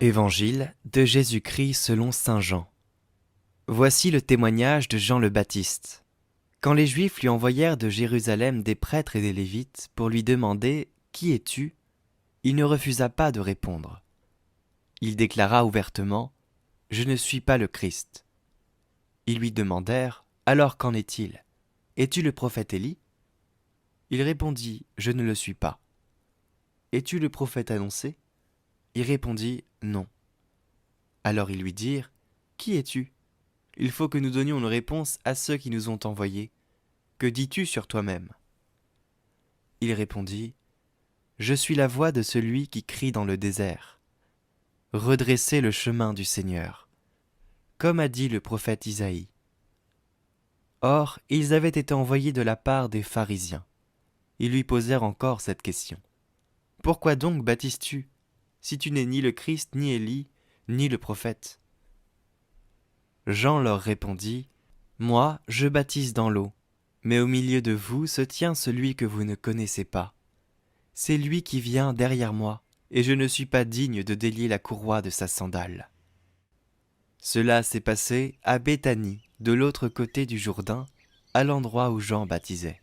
Évangile de Jésus-Christ selon saint Jean. Voici le témoignage de Jean le Baptiste. Quand les Juifs lui envoyèrent de Jérusalem des prêtres et des Lévites pour lui demander « Qui es-tu ?», il ne refusa pas de répondre. Il déclara ouvertement « Je ne suis pas le Christ ». Ils lui demandèrent « Alors qu'en est-il ? Es-tu le prophète Élie ?» Il répondit « Je ne le suis pas ». « Es-tu le prophète annoncé ?» Il répondit « Non ». Alors ils lui dirent « Qui es-tu ? Il faut que nous donnions une réponse à ceux qui nous ont envoyés. Que dis-tu sur toi-même » Il répondit « Je suis la voix de celui qui crie dans le désert. Redressez le chemin du Seigneur, comme a dit le prophète Isaïe. » Or, ils avaient été envoyés de la part des pharisiens. Ils lui posèrent encore cette question. « Pourquoi donc baptises-tu, si tu n'es ni le Christ, ni Élie, ni le prophète ?» Jean leur répondit « Moi, je baptise dans l'eau, mais au milieu de vous se tient celui que vous ne connaissez pas. C'est lui qui vient derrière moi, et je ne suis pas digne de délier la courroie de sa sandale. » Cela s'est passé à Béthanie, de l'autre côté du Jourdain, à l'endroit où Jean baptisait.